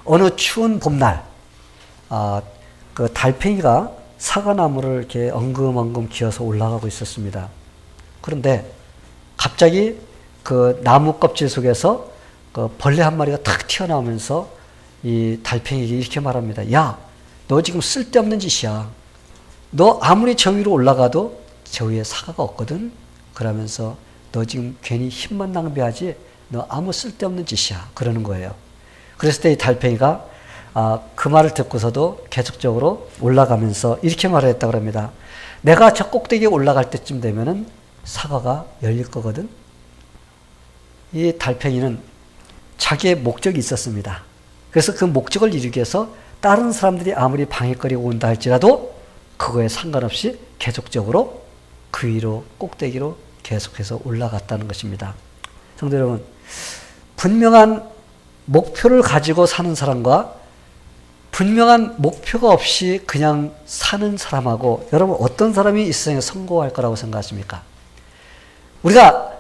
어느 추운 봄날, 그 달팽이가 사과나무를 이렇게 엉금엉금 기어서 올라가고 있었습니다. 그런데 갑자기 그 나무 껍질 속에서 그 벌레 한 마리가 탁 튀어나오면서 이 달팽이에게 이렇게 말합니다. 야, 너 지금 쓸데없는 짓이야. 너 아무리 저 위로 올라가도 저 위에 사과가 없거든. 그러면서 너 지금 괜히 힘만 낭비하지. 너 아무 쓸데없는 짓이야. 그러는 거예요. 그랬을 때 이 달팽이가 그 말을 듣고서도 계속적으로 올라가면서 이렇게 말을 했다고 합니다. 내가 저 꼭대기에 올라갈 때쯤 되면은 사과가 열릴 거거든. 이 달팽이는 자기의 목적이 있었습니다. 그래서 그 목적을 이루기 위해서 다른 사람들이 아무리 방해거리고 온다 할지라도 그거에 상관없이 계속적으로 그 위로 꼭대기로 계속해서 올라갔다는 것입니다. 성도 여러분, 분명한 목표를 가지고 사는 사람과 분명한 목표가 없이 그냥 사는 사람하고 여러분 어떤 사람이 이 세상에 성공할 거라고 생각하십니까? 우리가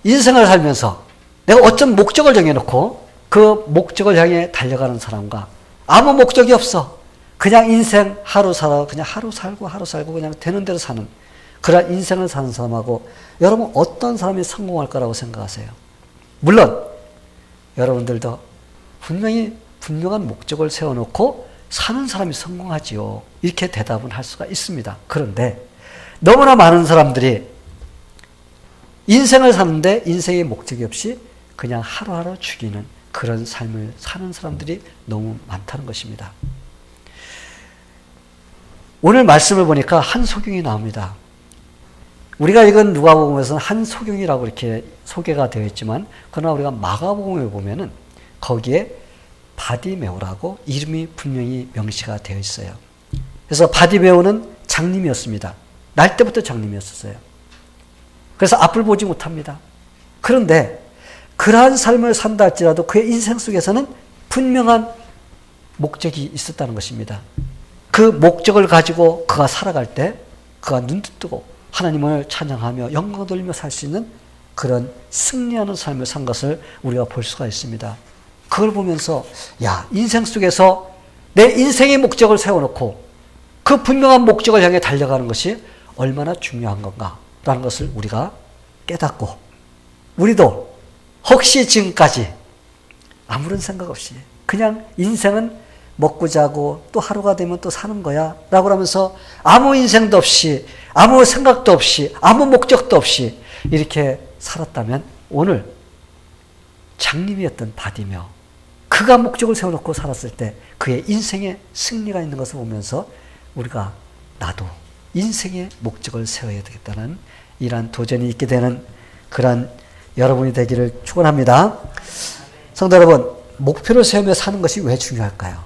인생을 살면서 내가 어떤 목적을 정해놓고 그 목적을 향해 달려가는 사람과 아무 목적이 없어 그냥 인생 하루 살아 그냥 하루 살고 그냥 되는 대로 사는 그런 인생을 사는 사람하고 여러분 어떤 사람이 성공할 거라고 생각하세요? 물론 여러분들도 분명히 분명한 목적을 세워놓고 사는 사람이 성공하지요. 이렇게 대답은 할 수가 있습니다. 그런데 너무나 많은 사람들이 인생을 사는데 인생의 목적이 없이 그냥 하루하루 죽이는 그런 삶을 사는 사람들이 너무 많다는 것입니다. 오늘 말씀을 보니까 한소경이 나옵니다. 우리가 읽은 누가복음에서는 한소경이라고 이렇게 소개가 되어 있지만 그러나 우리가 마가복음에 보면은 거기에 바디메오라고 이름이 분명히 명시가 되어 있어요. 그래서 바디메오는 장님이었습니다. 날 때부터 장님이었어요. 그래서 앞을 보지 못합니다. 그런데 그러한 삶을 산다 할지라도 그의 인생 속에서는 분명한 목적이 있었다는 것입니다. 그 목적을 가지고 그가 살아갈 때 그가 눈도 뜨고 하나님을 찬양하며 영광 돌리며 살 수 있는 그런 승리하는 삶을 산 것을 우리가 볼 수가 있습니다. 그걸 보면서 야, 인생 속에서 내 인생의 목적을 세워놓고 그 분명한 목적을 향해 달려가는 것이 얼마나 중요한 건가라는 것을 우리가 깨닫고 우리도 혹시 지금까지 아무런 생각 없이 그냥 인생은 먹고 자고 또 하루가 되면 또 사는 거야 라고 하면서 아무 인생도 없이 아무 생각도 없이 아무 목적도 없이 이렇게 살았다면 오늘 장님이었던 바디메오 그가 목적을 세워놓고 살았을 때 그의 인생에 승리가 있는 것을 보면서 우리가 나도 인생의 목적을 세워야 되겠다는 이러한 도전이 있게 되는 그런 여러분이 되기를 축원합니다. 성도 여러분, 목표를 세우며 사는 것이 왜 중요할까요?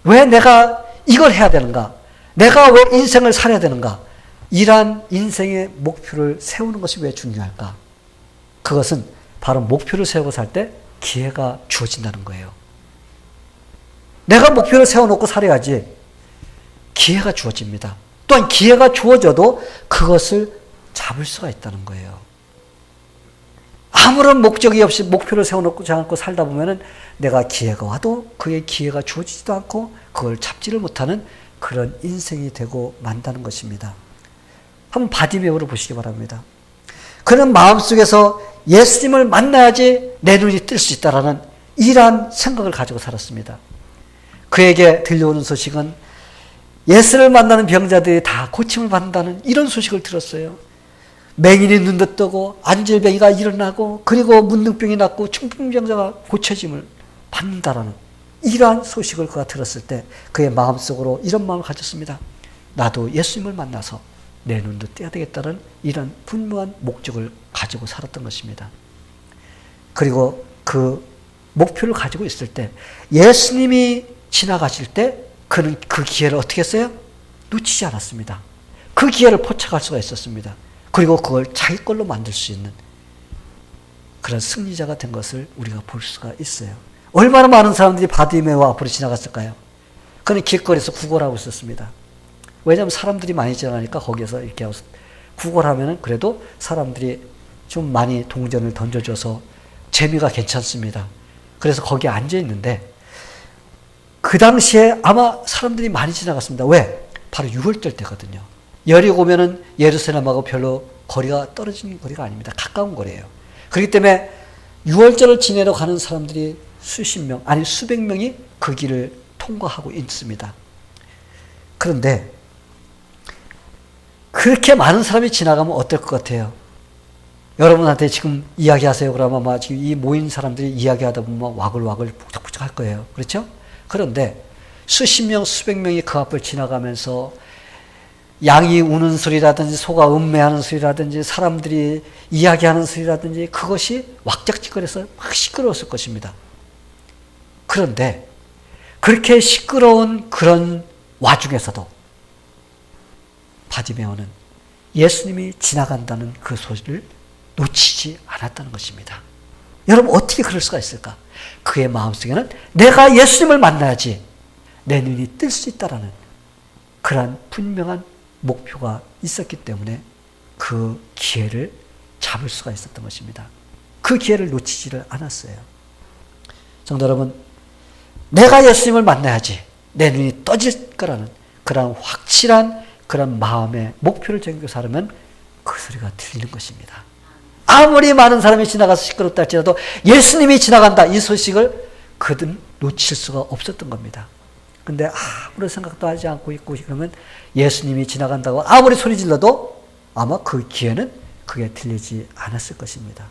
왜 내가 이걸 해야 되는가? 내가 왜 인생을 살아야 되는가? 이러한 인생의 목표를 세우는 것이 왜 중요할까? 그것은 바로 목표를 세우고 살 때 기회가 주어진다는 거예요. 내가 목표를 세워놓고 살아야지 기회가 주어집니다. 또한 기회가 주어져도 그것을 잡을 수가 있다는 거예요. 아무런 목적이 없이 목표를 세워놓고 않고 살다 보면은 내가 기회가 와도 그의 기회가 주어지지도 않고 그걸 잡지를 못하는 그런 인생이 되고 만다는 것입니다. 한번 바디메오를 보시기 바랍니다. 그는 마음속에서 예수님을 만나야지 내 눈이 뜰 수 있다라는 이러한 생각을 가지고 살았습니다. 그에게 들려오는 소식은 예수를 만나는 병자들이 다 고침을 받는다는 이런 소식을 들었어요. 맹인이 눈도 뜨고 안질병이가 일어나고 그리고 문둥병이 낫고 중풍병자가 고쳐짐을 받는다라는 이러한 소식을 그가 들었을 때 그의 마음속으로 이런 마음을 가졌습니다. 나도 예수님을 만나서 내 눈도 떼야 되겠다는 이런 분명한 목적을 가지고 살았던 것입니다. 그리고 그 목표를 가지고 있을 때 예수님이 지나가실 때 그는 그 기회를 어떻게 했어요? 놓치지 않았습니다. 그 기회를 포착할 수가 있었습니다. 그리고 그걸 자기 걸로 만들 수 있는 그런 승리자가 된 것을 우리가 볼 수가 있어요. 얼마나 많은 사람들이 바디메오 앞으로 지나갔을까요? 그는 길거리에서 구걸하고 있었습니다. 왜냐하면 사람들이 많이 지나가니까 거기에서 이렇게 구걸하면은 그래도 사람들이 좀 많이 동전을 던져줘서 재미가 괜찮습니다. 그래서 거기에 앉아 있는데 그 당시에 아마 사람들이 많이 지나갔습니다. 왜? 바로 6월절 때거든요. 열이 오면은 예루살렘하고 별로 거리가 떨어지는 거리가 아닙니다. 가까운 거리예요. 그렇기 때문에 6월절을 지내러 가는 사람들이 수십 명, 아니 수백 명이 그 길을 통과하고 있습니다. 그런데 그렇게 많은 사람이 지나가면 어떨 것 같아요? 여러분한테 지금 이야기하세요. 그러면 아마 지금 이 모인 사람들이 이야기하다 보면 와글와글 북적북적 할 거예요. 그렇죠? 그런데 수십 명, 수백 명이 그 앞을 지나가면서 양이 우는 소리라든지 소가 음매하는 소리라든지 사람들이 이야기하는 소리라든지 그것이 왁작지껄해서 막 시끄러웠을 것입니다. 그런데 그렇게 시끄러운 그런 와중에서도 바디메오는 예수님이 지나간다는 그 소리를 놓치지 않았다는 것입니다. 여러분 어떻게 그럴 수가 있을까? 그의 마음속에는 내가 예수님을 만나야지 내 눈이 뜰 수 있다라는 그러한 분명한 목표가 있었기 때문에 그 기회를 잡을 수가 있었던 것입니다. 그 기회를 놓치지를 않았어요. 성도 여러분, 내가 예수님을 만나야지 내 눈이 떠질 거라는 그런 확실한 그런 마음의 목표를 정하고 살면 그 소리가 들리는 것입니다. 아무리 많은 사람이 지나가서 시끄럽다 할지라도 예수님이 지나간다 이 소식을 그들은 놓칠 수가 없었던 겁니다. 근데 아무런 생각도 하지 않고 있고 그러면 예수님이 지나간다고 아무리 소리 질러도 아마 그 기회는 그게 들리지 않았을 것입니다.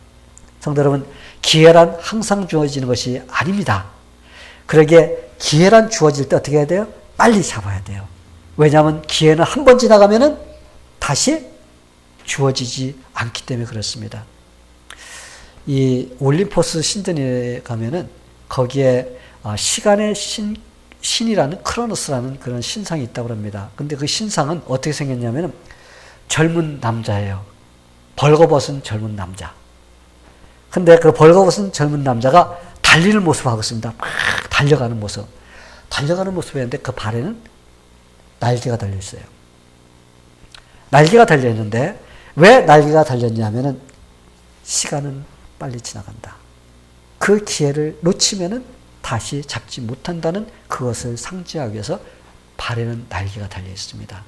성도 여러분, 기회란 항상 주어지는 것이 아닙니다. 그러기에 기회란 주어질 때 어떻게 해야 돼요? 빨리 잡아야 돼요. 왜냐하면 기회는 한 번 지나가면은 다시 주어지지 않기 때문에 그렇습니다. 이 올림포스 신전에 가면은 거기에 시간의 신이라는 크로노스라는 그런 신상이 있다고 합니다. 근데 그 신상은 어떻게 생겼냐면 젊은 남자예요. 벌거벗은 젊은 남자. 근데 그 벌거벗은 젊은 남자가 달리는 모습을 하고 있습니다. 막 달려가는 모습. 달려가는 모습이었는데 그 발에는 날개가 달려 있어요. 날개가 달려 있는데 왜 날개가 달렸냐면은 시간은 빨리 지나간다. 그 기회를 놓치면은 다시 잡지 못한다는 그것을 상징하기 위해서 발에는 날개가 달려 있습니다.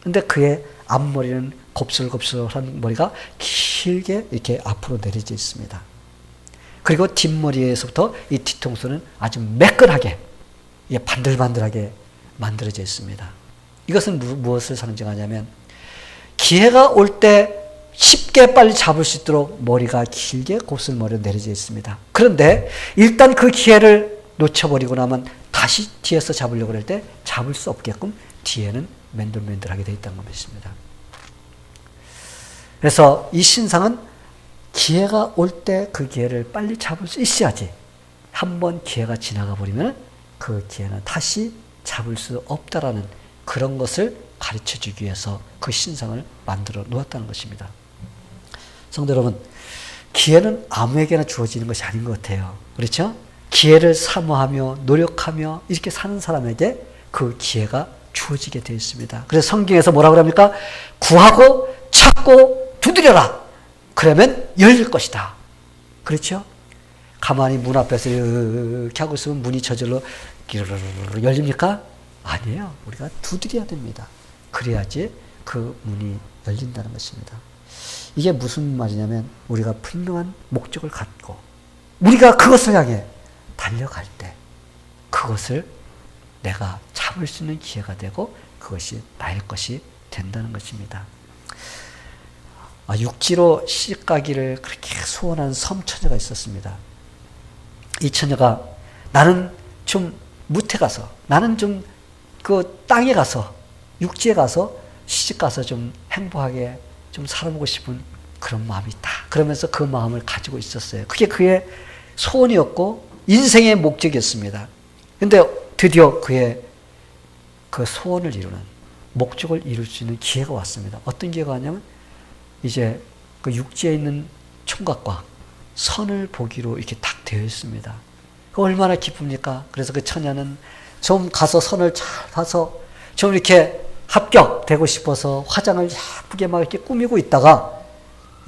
근데 그의 앞머리는 곱슬곱슬한 머리가 길게 이렇게 앞으로 내려져 있습니다. 그리고 뒷머리에서부터 이 뒤통수는 아주 매끈하게 반들반들하게 만들어져 있습니다. 이것은 무엇을 상징하냐면 기회가 올 때 쉽게 빨리 잡을 수 있도록 머리가 길게 곱슬머리로 내려져 있습니다. 그런데 일단 그 기회를 놓쳐버리고 나면 다시 뒤에서 잡으려고 할 때 잡을 수 없게끔 뒤에는 맨들맨들하게 되어 있다는 것입니다. 그래서 이 신상은 기회가 올 때 그 기회를 빨리 잡을 수 있어야지 한번 기회가 지나가 버리면 그 기회는 다시 잡을 수 없다라는 그런 것을 가르쳐 주기 위해서 그 신상을 만들어 놓았다는 것입니다. 성도 여러분, 기회는 아무에게나 주어지는 것이 아닌 것 같아요. 그렇죠? 기회를 사모하며 노력하며 이렇게 사는 사람에게 그 기회가 주어지게 되어 있습니다. 그래서 성경에서 뭐라고 합니까? 구하고 찾고 두드려라. 그러면 열릴 것이다. 그렇죠? 가만히 문 앞에서 이렇게 하고 있으면 문이 저절로 열립니까? 아니에요. 우리가 두드려야 됩니다. 그래야지 그 문이 열린다는 것입니다. 이게 무슨 말이냐면 우리가 분명한 목적을 갖고 우리가 그것을 향해 달려갈 때 그것을 내가 잡을 수 있는 기회가 되고 그것이 나의 것이 된다는 것입니다. 육지로 시집가기를 그렇게 소원한 섬처녀가 있었습니다. 이 처녀가 나는 좀 무태 가서 나는 좀 그 땅에 가서 육지에 가서 시집가서 좀 행복하게 좀 살아보고 싶은 그런 마음이 있다. 그러면서 그 마음을 가지고 있었어요. 그게 그의 소원이었고 인생의 목적이었습니다. 그런데 드디어 그의 그 소원을 이루는 목적을 이룰 수 있는 기회가 왔습니다. 어떤 기회가 왔냐면 이제 그 육지에 있는 총각과 선을 보기로 이렇게 딱 되어 있습니다. 얼마나 기쁩니까? 그래서 그 처녀는 좀 가서 선을 잘 봐서 좀 이렇게 합격되고 싶어서 화장을 예쁘게 막 이렇게 꾸미고 있다가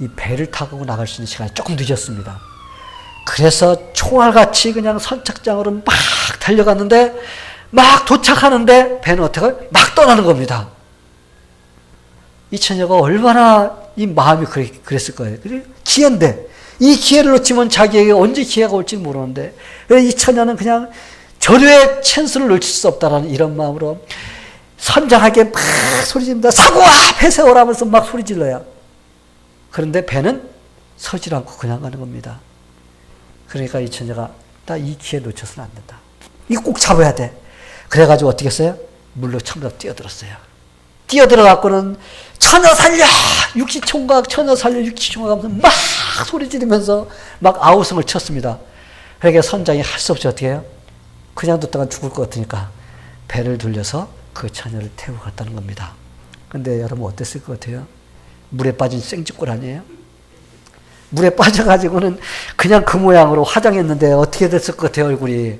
이 배를 타고 나갈 수 있는 시간이 조금 늦었습니다. 그래서 총알같이 그냥 선착장으로 막 달려갔는데 막 도착하는데 배는 어떻게 막 떠나는 겁니다. 이 처녀가 얼마나 이 마음이 그랬을 거예요. 기회인데 이 기회를 놓치면 자기에게 언제 기회가 올지 모르는데 이 처녀는 그냥 절호의 찬스를 놓칠 수 없다라는 이런 마음으로 선장하게 막 소리 지릅니다. 사고와 배 세우라면서 막 소리 질러요. 그런데 배는 서질 않고 그냥 가는 겁니다. 그러니까 이 처녀가 나 이 기회 놓쳐서는 안 된다. 이거 꼭 잡아야 돼. 그래가지고 어떻게 했어요? 물로 처음부터 뛰어들었어요. 뛰어들어갖고는 처녀 살려! 육시총각, 처녀 살려! 육시총각 하면서 막 소리 지르면서 막 아우성을 쳤습니다. 그러니까 선장이 할 수 없이 어떻게 해요? 그냥 뒀다가 죽을 것 같으니까 배를 돌려서 그 처녀를 태우고 갔다는 겁니다. 근데 여러분 어땠을 것 같아요? 물에 빠진 생쥐꼴 아니에요? 물에 빠져가지고는 그냥 그 모양으로 화장했는데 어떻게 됐을 것 같아요, 얼굴이.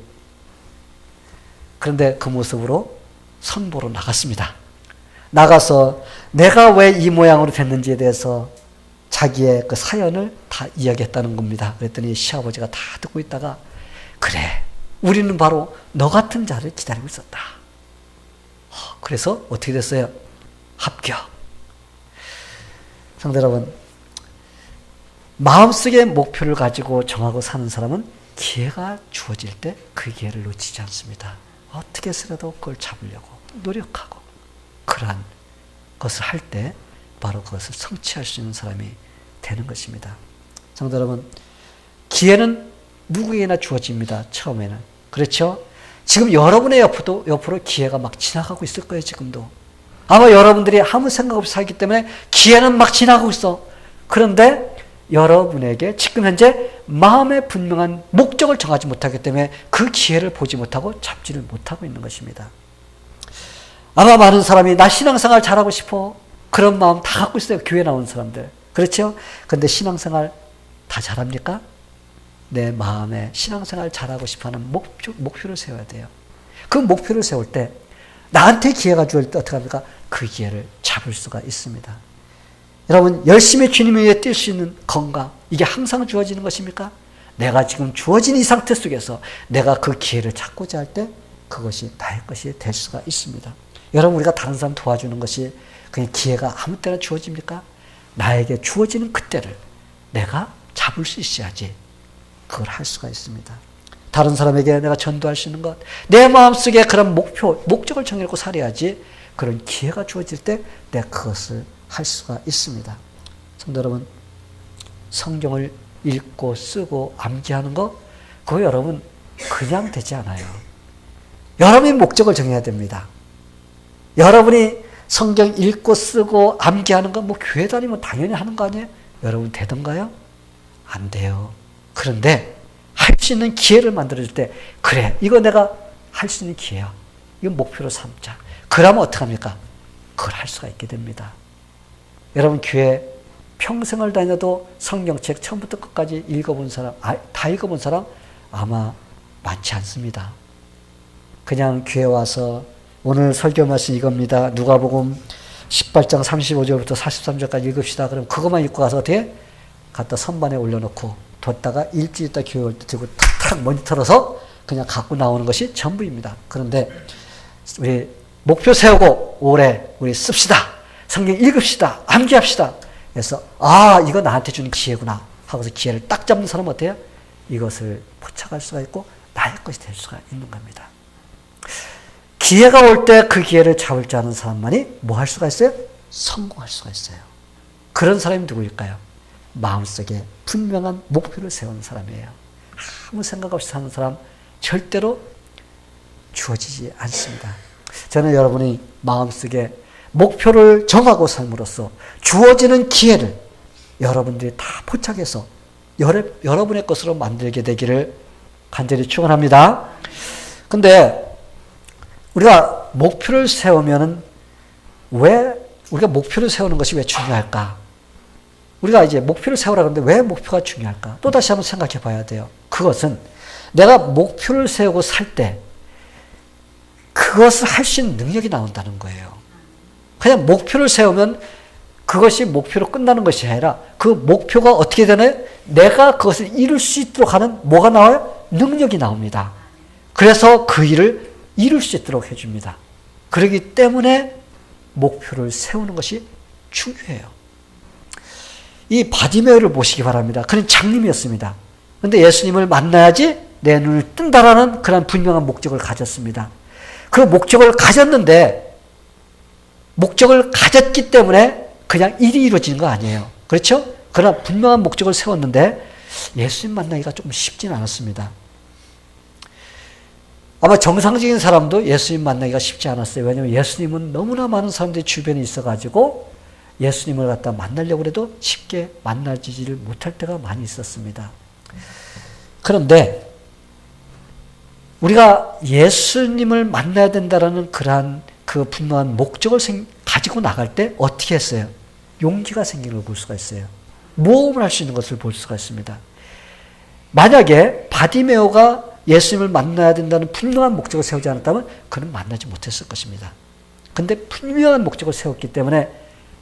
그런데 그 모습으로 선보로 나갔습니다. 나가서 내가 왜 이 모양으로 됐는지에 대해서 자기의 그 사연을 다 이야기했다는 겁니다. 그랬더니 시아버지가 다 듣고 있다가 그래, 우리는 바로 너 같은 자를 기다리고 있었다. 그래서 어떻게 됐어요? 합격. 성도 여러분, 마음속의 목표를 가지고 정하고 사는 사람은 기회가 주어질 때 그 기회를 놓치지 않습니다. 어떻게 해서라도 그걸 잡으려고 노력하고 그러한 것을 할 때 바로 그것을 성취할 수 있는 사람이 되는 것입니다. 성도 여러분, 기회는 누구에게나 주어집니다. 처음에는. 그렇죠? 지금 여러분의 옆으로 기회가 막 지나가고 있을 거예요. 지금도. 아마 여러분들이 아무 생각 없이 살기 때문에 기회는 막 지나가고 있어. 그런데 여러분에게 지금 현재 마음의 분명한 목적을 정하지 못하기 때문에 그 기회를 보지 못하고 잡지를 못하고 있는 것입니다. 아마 많은 사람이 나 신앙생활 잘하고 싶어. 그런 마음 다 갖고 있어요. 교회 나온 사람들. 그렇죠? 근데 신앙생활 다 잘합니까? 내 마음에 신앙생활 잘하고 싶어하는 목표를 세워야 돼요. 그 목표를 세울 때 나한테 기회가 주어질 때 어떻게 합니까? 그 기회를 잡을 수가 있습니다. 여러분, 열심히 주님 위해 뛸 수 있는 건강, 이게 항상 주어지는 것입니까? 내가 지금 주어진 이 상태 속에서 내가 그 기회를 찾고자 할 때 그것이 나의 것이 될 수가 있습니다. 여러분, 우리가 다른 사람 도와주는 것이 그냥 기회가 아무 때나 주어집니까? 나에게 주어지는 그때를 내가 잡을 수 있어야지 그걸 할 수가 있습니다. 다른 사람에게 내가 전도할 수 있는 것, 내 마음속에 그런 목적을 정해놓고 살아야지 그런 기회가 주어질 때 내가 그것을 할 수가 있습니다. 성도 여러분, 성경을 읽고 쓰고 암기하는 거, 그거 여러분 그냥 되지 않아요. 여러분이 목적을 정해야 됩니다. 여러분이 성경 읽고 쓰고 암기하는 거 뭐 교회 다니면 당연히 하는 거 아니에요? 여러분 되던가요? 안 돼요. 그런데 할 수 있는 기회를 만들어줄 때 그래, 이거 내가 할 수 있는 기회야. 이거 목표로 삼자. 그러면 어떡합니까? 그걸 할 수가 있게 됩니다. 여러분, 교회 평생을 다녀도 성경책 처음부터 끝까지 읽어본 사람, 다 읽어본 사람 아마 많지 않습니다. 그냥 교회 와서 오늘 설교 말씀 이겁니다. 누가복음 18장 35절부터 43절까지 읽읍시다. 그럼 그것만 읽고 가서 어떻게? 갖다 선반에 올려놓고 뒀다가 일주일 있다 교회 올 때 들고 탁탁 먼지 털어서 그냥 갖고 나오는 것이 전부입니다. 그런데 우리 목표 세우고 올해 우리 씁시다. 성경 읽읍시다. 암기합시다. 그래서 이거 나한테 주는 기회구나 하고서 기회를 딱 잡는 사람은 어때요? 이것을 포착할 수가 있고 나의 것이 될 수가 있는 겁니다. 기회가 올 때 그 기회를 잡을 줄 아는 사람만이 뭐 할 수가 있어요? 성공할 수가 있어요. 그런 사람이 누구일까요? 마음속에 분명한 목표를 세우는 사람이에요. 아무 생각 없이 사는 사람 절대로 주어지지 않습니다. 저는 여러분이 마음속에 목표를 정하고 삶으로써 주어지는 기회를 여러분들이 다 포착해서 여러분의 것으로 만들게 되기를 간절히 축원합니다. 근데 우리가 목표를 세우면은 왜 우리가 목표를 세우는 것이 왜 중요할까? 우리가 이제 목표를 세우라 그러는데 왜 목표가 중요할까? 또 다시 한번 생각해 봐야 돼요. 그것은 내가 목표를 세우고 살 때 그것을 할 수 있는 능력이 나온다는 거예요. 그냥 목표를 세우면 그것이 목표로 끝나는 것이 아니라 그 목표가 어떻게 되나요? 내가 그것을 이룰 수 있도록 하는 뭐가 나와요? 능력이 나옵니다. 그래서 그 일을 이룰 수 있도록 해줍니다. 그렇기 때문에 목표를 세우는 것이 중요해요. 이 바디메오를 보시기 바랍니다. 그는 장님이었습니다. 그런데 예수님을 만나야지 내 눈을 뜬다라는 그런 분명한 목적을 가졌습니다. 그 목적을 가졌는데 목적을 가졌기 때문에 그냥 일이 이루어지는 거 아니에요. 그렇죠? 그러나 분명한 목적을 세웠는데 예수님 만나기가 좀 쉽지는 않았습니다. 아마 정상적인 사람도 예수님 만나기가 쉽지 않았어요. 왜냐하면 예수님은 너무나 많은 사람들이 주변에 있어가지고 예수님을 갖다 만나려고 해도 쉽게 만나지를 못할 때가 많이 있었습니다. 그런데 우리가 예수님을 만나야 된다라는 그러한 그 분명한 목적을 가지고 나갈 때 어떻게 했어요? 용기가 생기는 걸 볼 수가 있어요. 모험을 할 수 있는 것을 볼 수가 있습니다. 만약에 바디메오가 예수님을 만나야 된다는 분명한 목적을 세우지 않았다면 그는 만나지 못했을 것입니다. 근데 분명한 목적을 세웠기 때문에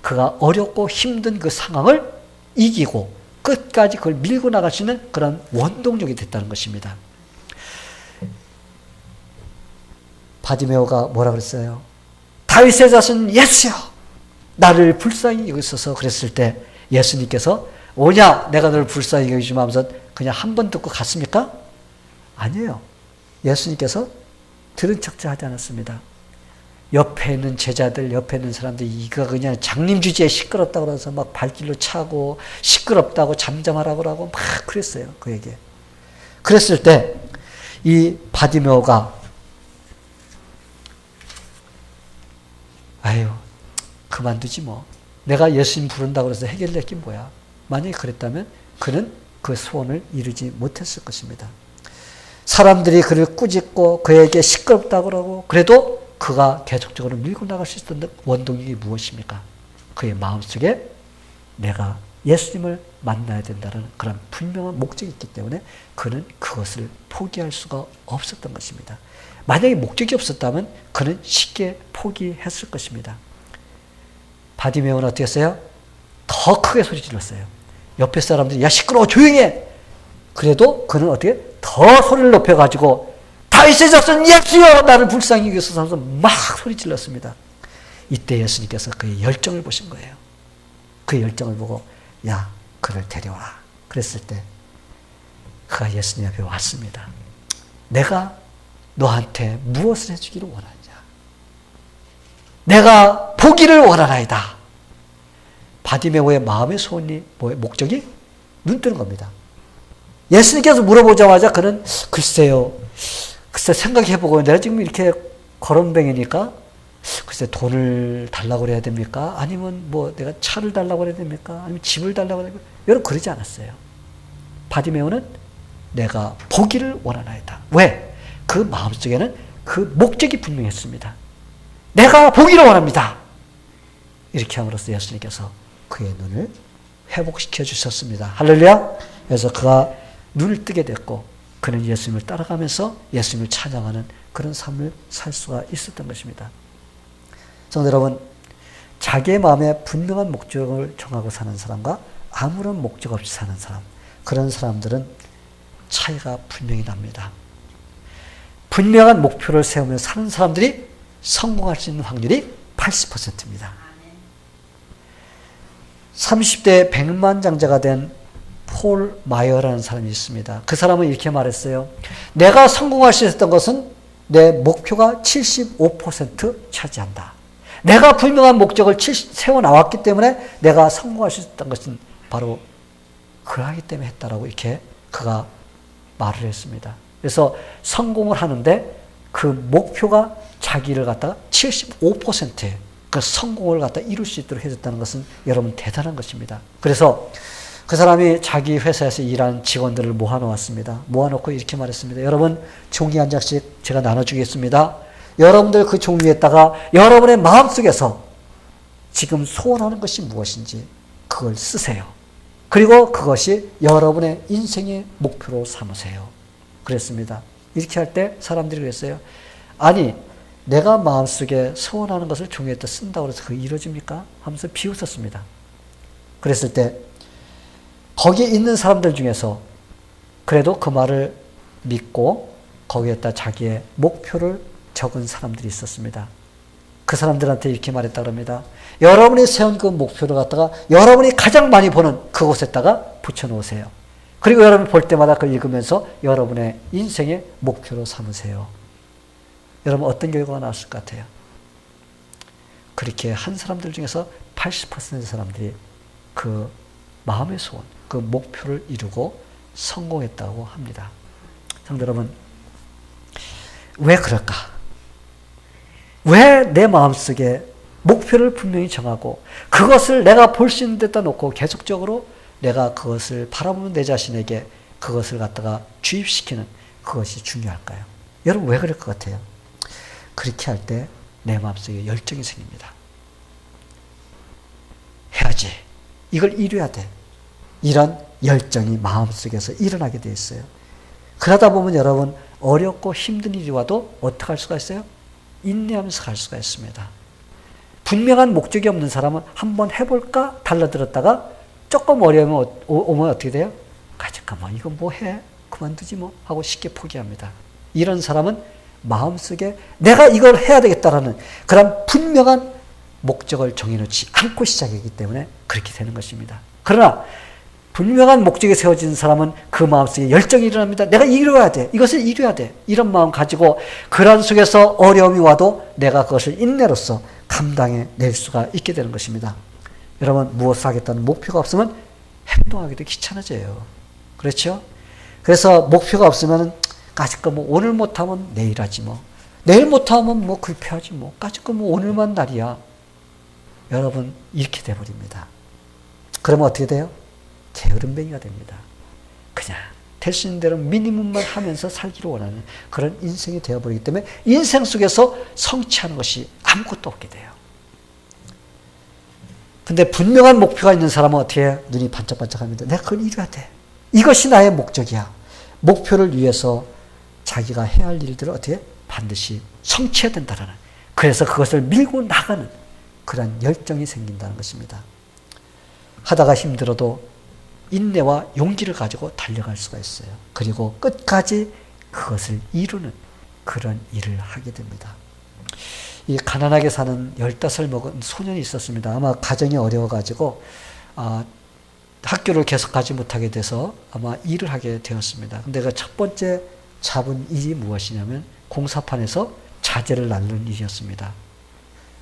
그가 어렵고 힘든 그 상황을 이기고 끝까지 그걸 밀고 나갈 수 있는 그런 원동력이 됐다는 것입니다. 바디메오가 뭐라 그랬어요? 다윗의 자손 예수여 나를 불쌍히 여기소서 그랬을 때 예수님께서 오냐 내가 너를 불쌍히 여기지마 하면서 그냥 한 번 듣고 갔습니까? 아니에요. 예수님께서 들은 척도 하지 않았습니다. 옆에 있는 제자들, 옆에 있는 사람들이 이거 그냥 장님 주제에 시끄럽다고 그래서 막 발길로 차고 시끄럽다고 잠잠하라고 하고 막 그랬어요. 그에게. 그랬을 때 이 바디메오가 아유 그만두지 뭐. 내가 예수님 부른다고 해서 해결될 게 뭐야. 만약에 그랬다면 그는 그 소원을 이루지 못했을 것입니다. 사람들이 그를 꾸짖고 그에게 시끄럽다고 하고 그래도 그가 계속적으로 밀고 나갈 수 있었던 원동력이 무엇입니까? 그의 마음속에 내가 예수님을 만나야 된다는 그런 분명한 목적이 있기 때문에 그는 그것을 포기할 수가 없었던 것입니다. 만약에 목적이 없었다면 그는 쉽게 포기했을 것입니다. 바디메오는 어떻게 했어요? 더 크게 소리 질렀어요. 옆에 사람들이 야 시끄러워 조용히 해. 그래도 그는 어떻게 더 소리를 높여가지고 다윗의 자손 예수여 나를 불쌍히 여기소서 하면서 막 소리 질렀습니다. 이때 예수님께서 그의 열정을 보신 거예요. 그의 열정을 보고 야 그를 데려와. 그랬을 때 그가 예수님 앞에 왔습니다. 내가 너한테 무엇을 해주기를 원하느냐. 내가 보기를 원하나이다. 바디메오의 마음의 소원이 목적이 눈 뜨는 겁니다. 예수님께서 물어보자마자 그는 글쎄 생각해보고 내가 지금 이렇게 거렁뱅이니까 글쎄 돈을 달라고 그래야 됩니까? 아니면 뭐 내가 차를 달라고 그래야 됩니까? 아니면 집을 달라고 그래야 됩니까? 여러분 그러지 않았어요. 바디메오는 내가 보기를 원하나이다. 왜? 그 마음속에는 그 목적이 분명했습니다. 내가 보기를 원합니다. 이렇게 함으로써 예수님께서 그의 눈을 회복시켜 주셨습니다. 할렐루야. 그래서 그가 눈을 뜨게 됐고 그는 예수님을 따라가면서 예수님을 찬양하는 그런 삶을 살 수가 있었던 것입니다. 성도 여러분, 자기의 마음에 분명한 목적을 정하고 사는 사람과 아무런 목적 없이 사는 사람, 그런 사람들은 차이가 분명히 납니다. 분명한 목표를 세우며 사는 사람들이 성공할 수 있는 확률이 80%입니다. 30대 백만장자가 된 폴 마이어라는 사람이 있습니다. 그 사람은 이렇게 말했어요. 내가 성공할 수 있었던 것은 내 목표가 75% 차지한다. 내가 분명한 목적을 세워나왔기 때문에 내가 성공할 수 있었던 것은 바로 그러하기 때문에 했다라고 이렇게 그가 말을 했습니다. 그래서 성공을 하는데 그 목표가 자기를 갖다가 75%의 그 성공을 갖다 이룰 수 있도록 해줬다는 것은 여러분 대단한 것입니다. 그래서 그 사람이 자기 회사에서 일하는 직원들을 모아놓았습니다. 모아놓고 이렇게 말했습니다. 여러분 종이 한 장씩 제가 나눠주겠습니다. 여러분들 그 종이에다가 여러분의 마음속에서 지금 소원하는 것이 무엇인지 그걸 쓰세요. 그리고 그것이 여러분의 인생의 목표로 삼으세요. 그랬습니다. 이렇게 할 때 사람들이 그랬어요. 아니 내가 마음속에 소원하는 것을 종이에다 쓴다고 해서 그게 이루어집니까? 하면서 비웃었습니다. 그랬을 때 거기에 있는 사람들 중에서 그래도 그 말을 믿고 거기에다 자기의 목표를 적은 사람들이 있었습니다. 그 사람들한테 이렇게 말했다 그럽니다. 여러분이 세운 그 목표를 갖다가 여러분이 가장 많이 보는 그곳에다가 붙여놓으세요. 그리고 여러분 볼 때마다 그걸 읽으면서 여러분의 인생의 목표로 삼으세요. 여러분 어떤 결과가 나왔을 것 같아요? 그렇게 한 사람들 중에서 80%의 사람들이 그 마음의 소원, 그 목표를 이루고 성공했다고 합니다. 성도 여러분, 왜 그럴까? 왜 내 마음속에 목표를 분명히 정하고 그것을 내가 볼 수 있는 데다 놓고 계속적으로 내가 그것을 바라보는 내 자신에게 그것을 갖다가 주입시키는 그것이 중요할까요? 여러분 왜 그럴 것 같아요? 그렇게 할 때 내 마음속에 열정이 생깁니다. 해야지. 이걸 이뤄야 돼. 이런 열정이 마음속에서 일어나게 돼 있어요. 그러다 보면 여러분 어렵고 힘든 일이 와도 어떻게 할 수가 있어요? 인내하면서 갈 수가 있습니다. 분명한 목적이 없는 사람은 한번 해볼까 달라들었다가 조금 어려우면 오면 어떻게 돼요? 잠깐만 이거 뭐 해? 그만두지 뭐 하고 쉽게 포기합니다. 이런 사람은 마음속에 내가 이걸 해야 되겠다라는 그런 분명한 목적을 정해놓지 않고 시작했기 때문에 그렇게 되는 것입니다. 그러나 분명한 목적이 세워진 사람은 그 마음속에 열정이 일어납니다. 내가 이루어야 돼. 이것을 이루어야 돼. 이런 마음 가지고 그런 속에서 어려움이 와도 내가 그것을 인내로서 감당해낼 수가 있게 되는 것입니다. 여러분 무엇을 하겠다는 목표가 없으면 행동하기도 귀찮아져요. 그렇죠? 그래서 목표가 없으면 까짓거 뭐 오늘 못하면 내일 하지 뭐. 내일 못하면 뭐 글패하지 뭐. 까짓거 뭐 오늘만 날이야. 여러분 이렇게 돼버립니다. 그러면 어떻게 돼요? 게으름뱅이가 됩니다. 그냥 될 수 있는 대로 미니멈만 하면서 살기를 원하는 그런 인생이 되어버리기 때문에 인생 속에서 성취하는 것이 아무것도 없게 돼요. 근데 분명한 목표가 있는 사람은 어떻게 해요? 눈이 반짝반짝합니다. 내가 그걸 이뤄야 돼. 이것이 나의 목적이야. 목표를 위해서 자기가 해야 할 일들을 어떻게 반드시 성취해야 된다라는, 그래서 그것을 밀고 나가는 그런 열정이 생긴다는 것입니다. 하다가 힘들어도 인내와 용기를 가지고 달려갈 수가 있어요. 그리고 끝까지 그것을 이루는 그런 일을 하게 됩니다. 이 가난하게 사는 15살 먹은 소년이 있었습니다. 아마 가정이 어려워가지고 학교를 계속 가지 못하게 돼서 아마 일을 하게 되었습니다. 근데 그 첫 번째 잡은 일이 무엇이냐면 공사판에서 자재를 날르는 일이었습니다.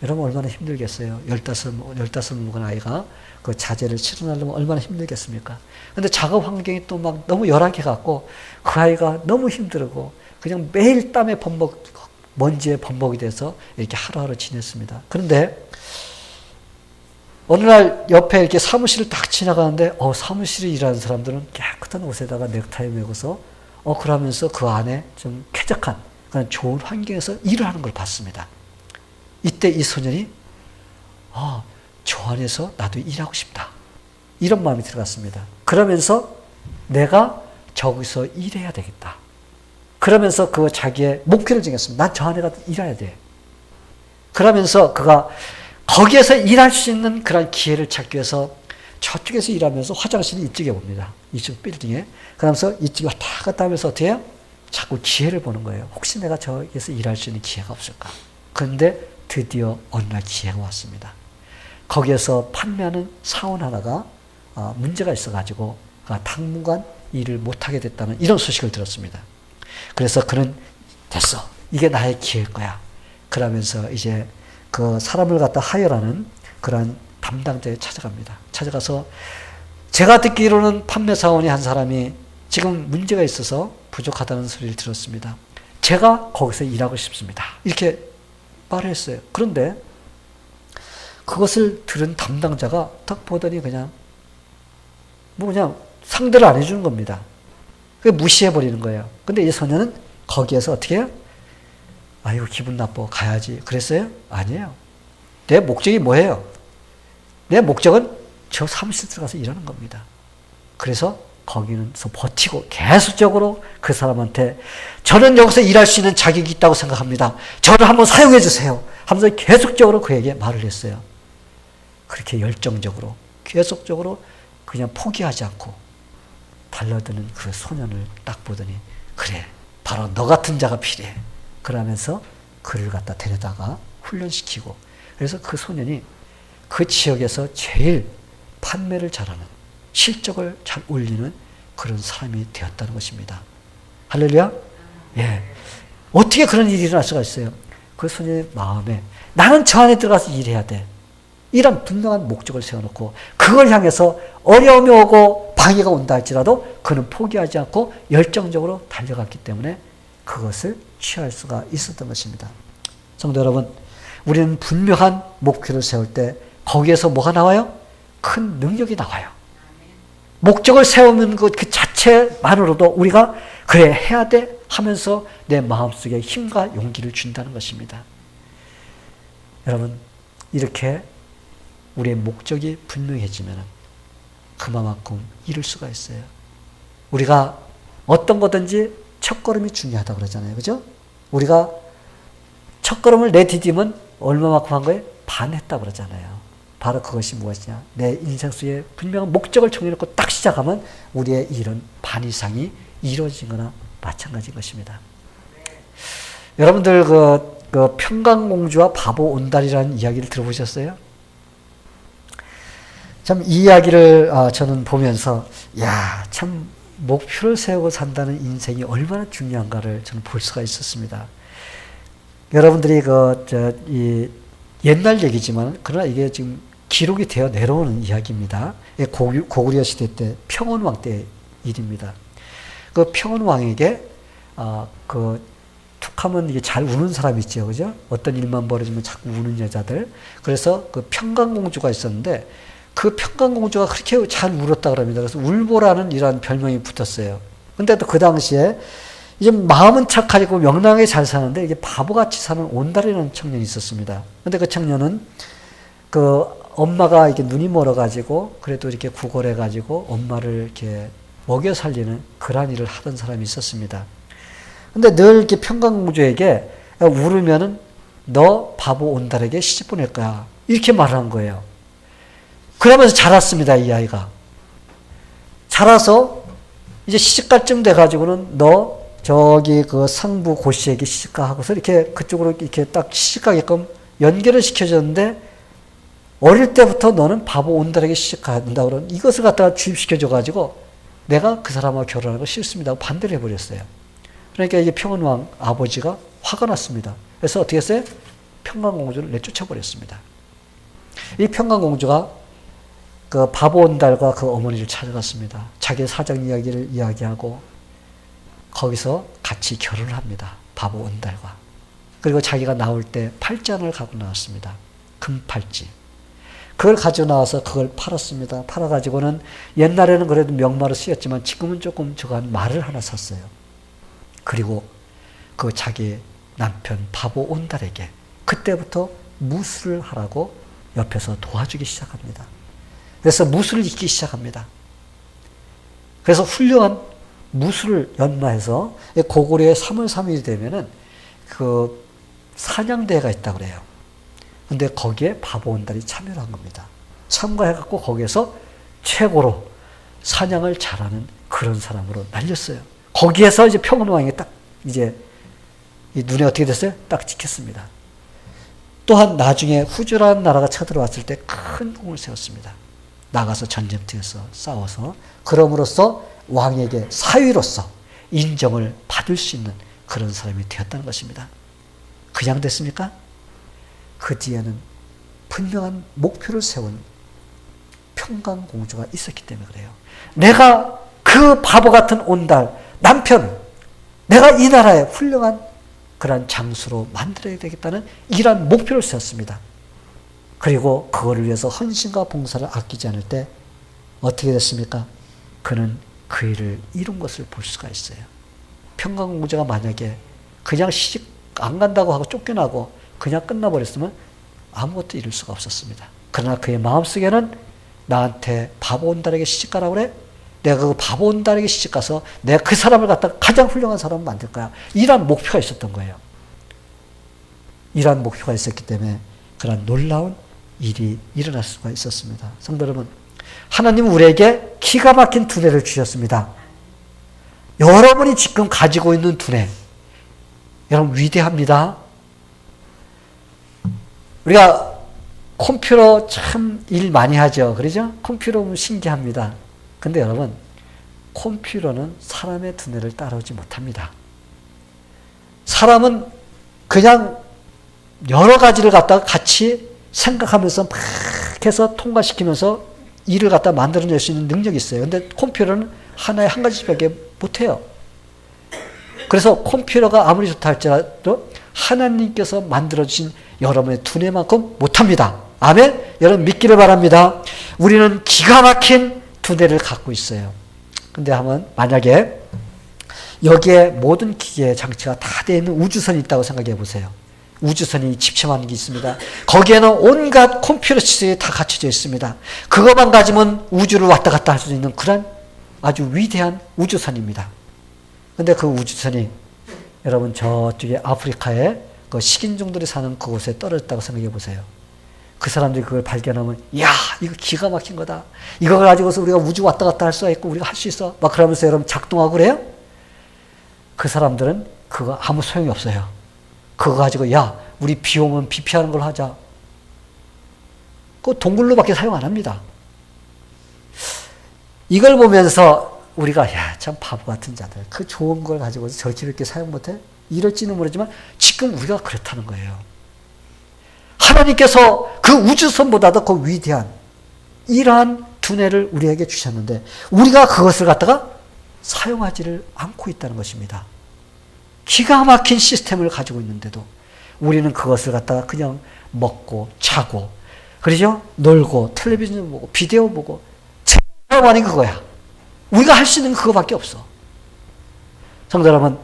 여러분 얼마나 힘들겠어요. 15 먹은 아이가 그 자재를 치러 나르면 얼마나 힘들겠습니까? 근데 작업 환경이 또 막 너무 열악해 갖고 그 아이가 너무 힘들고 그냥 매일 땀에 먼지에 범벅이 돼서 이렇게 하루하루 지냈습니다. 그런데 어느 날 옆에 이렇게 사무실을 딱 지나가는데 사무실에 일하는 사람들은 깨끗한 옷에다가 넥타이 메고서 그러면서 그 안에 좀 쾌적한 그런 좋은 환경에서 일을 하는 걸 봤습니다. 이때 이 소년이 저 안에서 나도 일하고 싶다. 이런 마음이 들어갔습니다. 그러면서 내가 저기서 일해야 되겠다. 그러면서 그 자기의 목표를 정했습니다. 난 저 안에 가서 일해야 돼. 그러면서 그가 거기에서 일할 수 있는 그런 기회를 찾기 위해서 저쪽에서 일하면서 화장실이 이쪽에 옵니다. 이쪽 빌딩에. 그러면서 이쪽에 왔다 갔다 하면서 어떻게 해요? 자꾸 기회를 보는 거예요. 혹시 내가 저기에서 일할 수 있는 기회가 없을까? 그런데 드디어 어느 날 기회가 왔습니다. 거기에서 판매하는 사원 하나가 문제가 있어가지고 당분간 일을 못하게 됐다는 이런 소식을 들었습니다. 그래서 그는 됐어. 이게 나의 기회일 거야. 그러면서 이제 그 사람을 갖다 하여라는 그런 담당자에 찾아갑니다. 찾아가서 제가 듣기로는 판매 사원이 한 사람이 지금 문제가 있어서 부족하다는 소리를 들었습니다. 제가 거기서 일하고 싶습니다. 이렇게 말을 했어요. 그런데 그것을 들은 담당자가 딱 보더니 그냥 상대를 안 해주는 겁니다. 무시해버리는 거예요. 근데 이 소녀는 거기에서 어떻게 해요? 아이고 기분 나빠 가야지 그랬어요? 아니에요. 내 목적이 뭐예요? 내 목적은 저 사무실 들어가서 일하는 겁니다. 그래서 거기서 버티고 계속적으로 그 사람한테 저는 여기서 일할 수 있는 자격이 있다고 생각합니다. 저를 한번 사용해 주세요. 하면서 계속적으로 그에게 말을 했어요. 그렇게 열정적으로 계속적으로 그냥 포기하지 않고 달려드는 그 소년을 딱 보더니 그래 바로 너 같은 자가 필요해. 그러면서 그를 갖다 데려다가 훈련시키고 그래서 그 소년이 그 지역에서 제일 판매를 잘하는 실적을 잘 올리는 그런 사람이 되었다는 것입니다. 할렐루야? 예. 어떻게 그런 일이 일어날 수가 있어요? 그 소년의 마음에 나는 저 안에 들어가서 일해야 돼. 이런 분명한 목적을 세워놓고 그걸 향해서 어려움이 오고 방해가 온다 할지라도 그는 포기하지 않고 열정적으로 달려갔기 때문에 그것을 취할 수가 있었던 것입니다. 성도 여러분, 우리는 분명한 목표를 세울 때 거기에서 뭐가 나와요? 큰 능력이 나와요. 목적을 세우는 것 그 자체만으로도 우리가 그래 해야 돼 하면서 내 마음속에 힘과 용기를 준다는 것입니다. 여러분 이렇게 우리의 목적이 분명해지면 그만큼 이룰 수가 있어요. 우리가 어떤 거든지 첫걸음이 중요하다고 그러잖아요. 그죠? 우리가 첫걸음을 내디디면 얼마만큼 한 거예요? 반했다고 그러잖아요. 바로 그것이 무엇이냐? 내 인생 속에 분명한 목적을 정해놓고 딱 시작하면 우리의 일은 반 이상이 이루어진 거나 마찬가지인 것입니다. 여러분들 그 평강공주와 바보 온달이라는 이야기를 들어보셨어요? 참 이 이야기를 저는 보면서 참 목표를 세우고 산다는 인생이 얼마나 중요한가를 저는 볼 수가 있었습니다. 여러분들이 이 옛날 얘기지만 그러나 이게 지금 기록이 되어 내려오는 이야기입니다. 고구려 시대 때 평원왕 때 일입니다. 그 평원왕에게 툭하면 이게 잘 우는 사람이 있죠, 그죠? 어떤 일만 벌어지면 자꾸 우는 여자들. 그래서 그 평강공주가 있었는데 그 평강공주가 그렇게 잘 울었다 그럽니다. 그래서 울보라는 이런 별명이 붙었어요. 근데 또 그 당시에 이제 마음은 착하고 명랑하게 잘 사는데 이게 바보같이 사는 온달이라는 청년이 있었습니다. 근데 그 청년은 그 엄마가 이렇게 눈이 멀어가지고 그래도 이렇게 구걸해가지고 엄마를 이렇게 먹여 살리는 그런 일을 하던 사람이 있었습니다. 근데 늘 이렇게 평강공주에게 울으면은 너 바보 온달에게 시집 보낼 거야. 이렇게 말한 거예요. 그러면서 자랐습니다, 이 아이가. 자라서 이제 시집갈 쯤 돼가지고는 너 저기 그 상부 고씨에게 시집가 하고서 이렇게 그쪽으로 이렇게 딱 시집가게끔 연결을 시켜줬는데 어릴 때부터 너는 바보 온달에게 시집가야 된다 그러는 이것을 갖다가 주입시켜줘가지고 내가 그 사람하고 결혼하는 거 싫습니다 하고 반대를 해버렸어요. 그러니까 이게 평원왕 아버지가 화가 났습니다. 그래서 어떻게 했어요? 평강공주를 내쫓아버렸습니다. 이 평강공주가 그 바보 온달과 그 어머니를 찾아갔습니다. 자기의 사정 이야기를 이야기하고 거기서 같이 결혼을 합니다. 바보 온달과. 그리고 자기가 나올 때 팔찌하나를 갖고 나왔습니다. 금팔찌. 그걸 가지고 나와서 그걸 팔았습니다. 팔아가지고는 옛날에는 그래도 명마로 쓰였지만 지금은 조금 저거 한 말을 하나 샀어요. 그리고 그 자기 남편 바보 온달에게 그때부터 무술을 하라고 옆에서 도와주기 시작합니다. 그래서 무술을 익기 시작합니다. 그래서 훌륭한 무술을 연마해서 고구려의 3월 3일이 되면은 그 사냥대회가 있다고 그래요. 근데 거기에 바보 온달이 참여를 한 겁니다. 참가해갖고 거기에서 최고로 사냥을 잘하는 그런 사람으로 날렸어요. 거기에서 이제 평원왕이 딱 이제 이 눈에 어떻게 됐어요? 딱 찍혔습니다. 또한 나중에 후주라는 나라가 쳐들어왔을 때 큰 공을 세웠습니다. 나가서 전쟁터에서 싸워서 그럼으로써 왕에게 사위로서 인정을 받을 수 있는 그런 사람이 되었다는 것입니다. 그냥 됐습니까? 그 뒤에는 분명한 목표를 세운 평강공주가 있었기 때문에 그래요. 내가 그 바보 같은 온달 남편 내가 이 나라의 훌륭한 그러한 장수로 만들어야 되겠다는 이러한 목표를 세웠습니다. 그리고 그거를 위해서 헌신과 봉사를 아끼지 않을 때 어떻게 됐습니까? 그는 그 일을 이룬 것을 볼 수가 있어요. 평강공주가 만약에 그냥 시집 안 간다고 하고 쫓겨나고 그냥 끝나버렸으면 아무것도 이룰 수가 없었습니다. 그러나 그의 마음속에는 나한테 바보 온달에게 시집가라고 그래? 내가 그 바보 온달에게 시집가서 내가 그 사람을 갖다가 가장 훌륭한 사람을 만들 거야. 이러한 목표가 있었던 거예요. 이러한 목표가 있었기 때문에 그런 놀라운 일이 일어날 수가 있었습니다. 성도 여러분, 하나님은 우리에게 기가 막힌 두뇌를 주셨습니다. 여러분이 지금 가지고 있는 두뇌, 여러분 위대합니다. 우리가 컴퓨터 참 일 많이 하죠. 그러죠? 컴퓨터는 신기합니다. 근데 여러분, 컴퓨터는 사람의 두뇌를 따라오지 못합니다. 사람은 그냥 여러 가지를 갖다가 같이 생각하면서 막 해서 통과시키면서 일을 갖다 만들어낼 수 있는 능력이 있어요. 근데 컴퓨터는 하나에 한 가지밖에 못해요. 그래서 컴퓨터가 아무리 좋다 할지라도 하나님께서 만들어주신 여러분의 두뇌만큼 못합니다. 아멘? 여러분 믿기를 바랍니다. 우리는 기가 막힌 두뇌를 갖고 있어요. 근데 한번 만약에 여기에 모든 기계 장치가 다 되어 있는 우주선이 있다고 생각해 보세요. 우주선이 집중하는 게 있습니다. 거기에는 온갖 컴퓨터 시설이 다 갖춰져 있습니다. 그것만 가지면 우주를 왔다 갔다 할 수 있는 그런 아주 위대한 우주선입니다. 근데 그 우주선이 여러분 저쪽에 아프리카에 그 식인종들이 사는 그곳에 떨어졌다고 생각해 보세요. 그 사람들이 그걸 발견하면 야 이거 기가 막힌 거다. 이걸 가지고서 우리가 우주 왔다 갔다 할 수 있고 우리가 할 수 있어. 막 그러면서 여러분 작동하고 그래요? 그 사람들은 그거 아무 소용이 없어요. 그거 가지고 야 우리 비 오면 비 피하는 걸 하자. 그거 동굴로밖에 사용 안 합니다. 이걸 보면서 우리가 야 참 바보 같은 자들 그 좋은 걸 가지고서 저렇게 사용 못해? 이럴지는 모르지만 지금 우리가 그렇다는 거예요. 하나님께서 그 우주선보다도 그 위대한 이러한 두뇌를 우리에게 주셨는데 우리가 그것을 갖다가 사용하지를 않고 있다는 것입니다. 기가 막힌 시스템을 가지고 있는데도 우리는 그것을 갖다가 그냥 먹고 자고 그러죠? 놀고 텔레비전 보고 비디오 보고 사용하는 그거야. 우리가 할 수 있는 그거밖에 없어. 성도 여러분,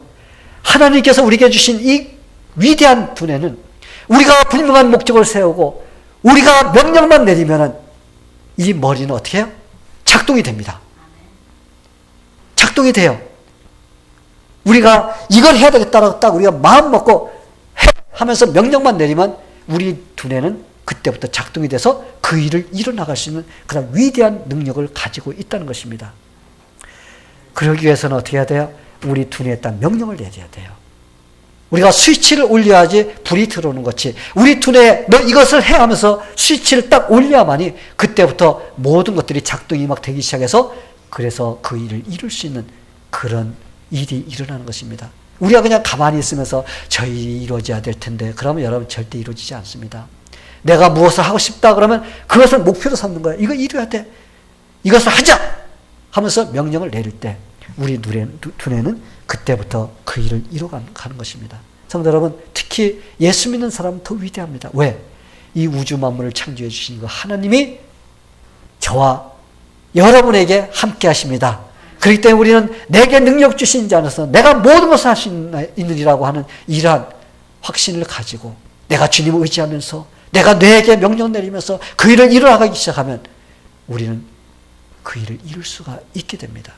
하나님께서 우리에게 주신 이 위대한 두뇌는 우리가 분명한 목적을 세우고 우리가 명령만 내리면은 이 머리는 어떻게 해요? 작동이 됩니다. 작동이 돼요. 우리가 이걸 해야 되겠다라고 딱 우리가 마음 먹고 해 하면서 명령만 내리면 우리 두뇌는 그때부터 작동이 돼서 그 일을 이뤄나갈 수 있는 그런 위대한 능력을 가지고 있다는 것입니다. 그러기 위해서는 어떻게 해야 돼요? 우리 두뇌에 딱 명령을 내려야 돼요. 우리가 스위치를 올려야지 불이 들어오는 것이 우리 두뇌에 너 이것을 해 하면서 스위치를 딱 올려야만이 그때부터 모든 것들이 작동이 막 되기 시작해서 그래서 그 일을 이룰 수 있는 그런 일이 일어나는 것입니다. 우리가 그냥 가만히 있으면서 저 일이 이루어져야 될 텐데 그러면 여러분 절대 이루어지지 않습니다. 내가 무엇을 하고 싶다 그러면 그것을 목표로 삼는 거예요. 이거 이루어야 돼. 이것을 하자 하면서 명령을 내릴 때 우리 두뇌는 그때부터 그 일을 이뤄가는 것입니다. 성도 여러분, 특히 예수 믿는 사람은 더 위대합니다. 왜? 이 우주 만물을 창조해 주신 그 하나님이 저와 여러분에게 함께 하십니다. 그렇기 때문에 우리는 내게 능력 주신 자 안에서 내가 모든 것을 할 수 있느니라고 하는 이러한 확신을 가지고 내가 주님을 의지하면서 내가 뇌에게 명령 내리면서 그 일을 이뤄나가기 시작하면 우리는 그 일을 이룰 수가 있게 됩니다.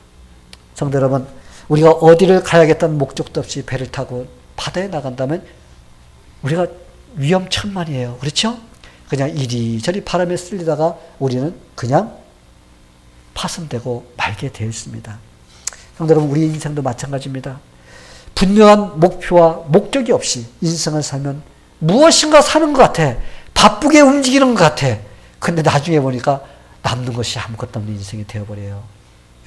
성도 여러분, 우리가 어디를 가야겠다는 목적도 없이 배를 타고 바다에 나간다면 우리가 위험천만이에요. 그렇죠? 그냥 이리저리 바람에 쓸리다가 우리는 그냥 파손되고 말게 되어 있습니다. 성도 여러분, 우리 인생도 마찬가지입니다. 분명한 목표와 목적이 없이 인생을 살면 무엇인가 사는 것 같아. 바쁘게 움직이는 것 같아. 근데 나중에 보니까 남는 것이 아무것도 없는 인생이 되어버려요.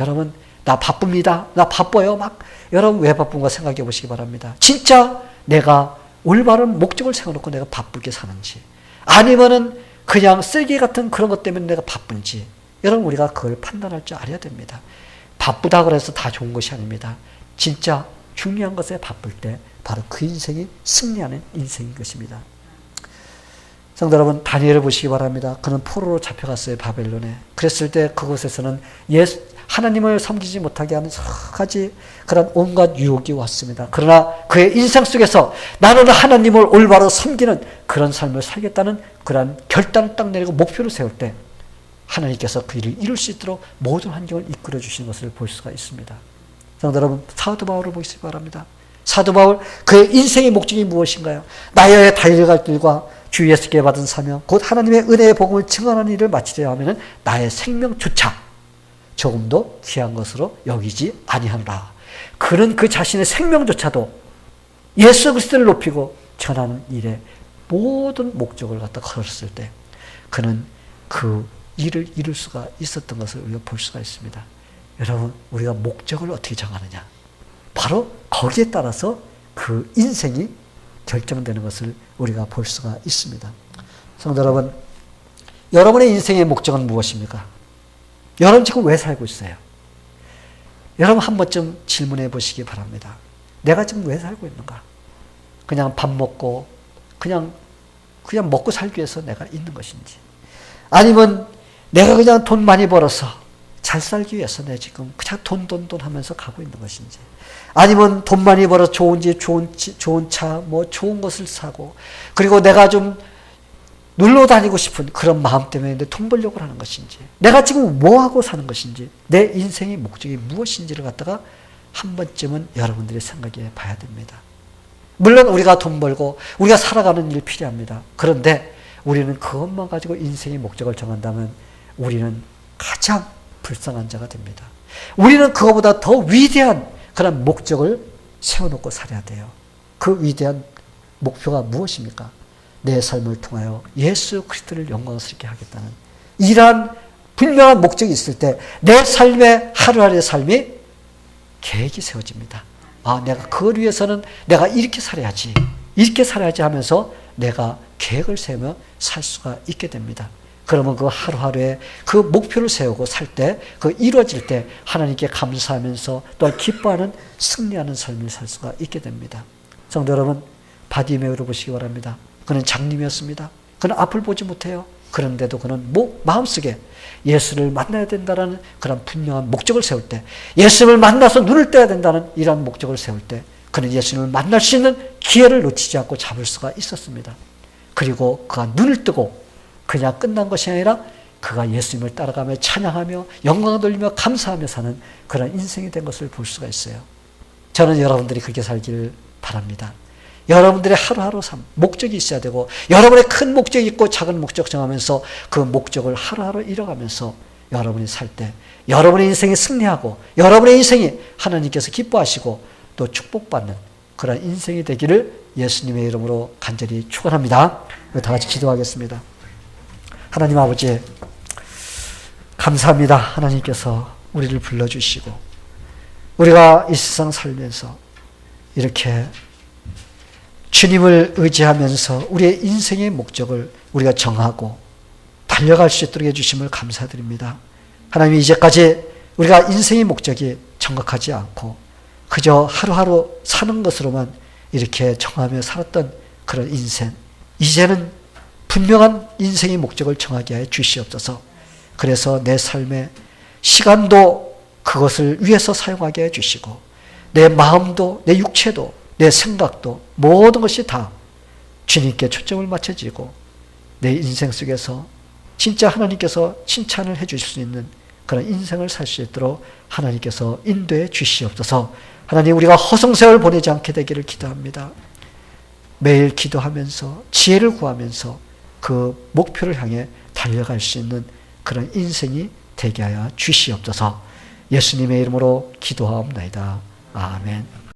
여러분, 나 바쁩니다. 나 바빠요. 막 여러분 왜 바쁜가 생각해 보시기 바랍니다. 진짜 내가 올바른 목적을 세워놓고 내가 바쁘게 사는지 아니면은 그냥 쓰레기 같은 그런 것 때문에 내가 바쁜지 여러분 우리가 그걸 판단할 줄 알아야 됩니다. 바쁘다 그래서 다 좋은 것이 아닙니다. 진짜 중요한 것에 바쁠 때 바로 그 인생이 승리하는 인생인 것입니다. 성도 여러분, 다니엘을 보시기 바랍니다. 그는 포로로 잡혀갔어요. 바벨론에. 그랬을 때 그곳에서는 하나님을 섬기지 못하게 하는 여러 가지 그런 온갖 유혹이 왔습니다. 그러나 그의 인생 속에서 나는 하나님을 올바로 섬기는 그런 삶을 살겠다는 그런 결단을 딱 내리고 목표를 세울 때 하나님께서 그 일을 이룰 수 있도록 모든 환경을 이끌어 주시는 것을 볼 수가 있습니다. 성도 여러분, 사도 바울을 보시기 바랍니다. 사도 바울, 그의 인생의 목적이 무엇인가요? 나의 달려갈 길과 주 예수께 받은 사명 곧 하나님의 은혜의 복음을 증언하는 일을 마치려 하면 나의 생명조차 조금도 귀한 것으로 여기지 아니하노라. 그는 그 자신의 생명조차도 예수 그리스도를 높이고 전하는 일에 모든 목적을 갖다 걸었을 때 그는 그 일을 이룰 수가 있었던 것을 우리가 볼 수가 있습니다. 여러분, 우리가 목적을 어떻게 정하느냐? 바로 거기에 따라서 그 인생이 결정되는 것을 우리가 볼 수가 있습니다. 성도 여러분, 여러분의 인생의 목적은 무엇입니까? 여러분 지금 왜 살고 있어요? 여러분 한 번쯤 질문해 보시기 바랍니다. 내가 지금 왜 살고 있는가? 그냥 밥 먹고 그냥 먹고 살기 위해서 내가 있는 것인지, 아니면 내가 그냥 돈 많이 벌어서 잘 살기 위해서 내가 지금 그냥 돈 하면서 가고 있는 것인지, 아니면 돈 많이 벌어서 좋은 집, 좋은 차, 뭐 좋은 것을 사고, 그리고 내가 좀 놀러 다니고 싶은 그런 마음 때문에 내 돈 벌려고 하는 것인지, 내가 지금 뭐 하고 사는 것인지, 내 인생의 목적이 무엇인지를 갖다가 한 번쯤은 여러분들이 생각해 봐야 됩니다. 물론 우리가 돈 벌고 우리가 살아가는 일 필요합니다. 그런데 우리는 그것만 가지고 인생의 목적을 정한다면 우리는 가장 불쌍한 자가 됩니다. 우리는 그거보다 더 위대한 그런 목적을 세워놓고 살아야 돼요. 그 위대한 목표가 무엇입니까? 내 삶을 통하여 예수 그리스도를 영광스럽게 하겠다는 이러한 분명한 목적이 있을 때 내 삶의 하루하루의 삶이 계획이 세워집니다. 아, 내가 그걸 위해서는 내가 이렇게 살아야지 하면서 내가 계획을 세우며 살 수가 있게 됩니다. 그러면 그 하루하루에 그 목표를 세우고 살 때, 그 이루어질 때 하나님께 감사하면서 또한 기뻐하는 승리하는 삶을 살 수가 있게 됩니다. 성도 여러분, 바디메오를 보시기 바랍니다. 그는 장님이었습니다. 그는 앞을 보지 못해요. 그런데도 그는 마음속에 예수를 만나야 된다는 그런 분명한 목적을 세울 때, 예수를 만나서 눈을 떼야 된다는 이러한 목적을 세울 때 그는 예수님을 만날 수 있는 기회를 놓치지 않고 잡을 수가 있었습니다. 그리고 그가 눈을 뜨고 그냥 끝난 것이 아니라 그가 예수님을 따라가며 찬양하며 영광을 돌리며 감사하며 사는 그런 인생이 된 것을 볼 수가 있어요. 저는 여러분들이 그렇게 살기를 바랍니다. 여러분들의 하루하루 삶, 목적이 있어야 되고, 여러분의 큰 목적이 있고 작은 목적 정하면서 그 목적을 하루하루 이뤄가면서 여러분이 살 때 여러분의 인생이 승리하고 여러분의 인생이 하나님께서 기뻐하시고 또 축복받는 그런 인생이 되기를 예수님의 이름으로 간절히 축원합니다. 다 같이 기도하겠습니다. 하나님 아버지, 감사합니다. 하나님께서 우리를 불러주시고 우리가 이 세상 살면서 이렇게 주님을 의지하면서 우리의 인생의 목적을 우리가 정하고 달려갈 수 있도록 해주심을 감사드립니다. 하나님, 이제까지 우리가 인생의 목적이 정확하지 않고 그저 하루하루 사는 것으로만 이렇게 정하며 살았던 그런 인생, 이제는 분명한 인생의 목적을 정하게 하여 주시옵소서. 그래서 내 삶의 시간도 그것을 위해서 사용하게 해 주시고, 내 마음도 내 육체도 내 생각도 모든 것이 다 주님께 초점을 맞춰지고 내 인생 속에서 진짜 하나님께서 칭찬을 해 주실 수 있는 그런 인생을 살 수 있도록 하나님께서 인도해 주시옵소서. 하나님, 우리가 허송세월 보내지 않게 되기를 기도합니다. 매일 기도하면서 지혜를 구하면서 그 목표를 향해 달려갈 수 있는 그런 인생이 되게 하여 주시옵소서. 예수님의 이름으로 기도하옵나이다. 아멘.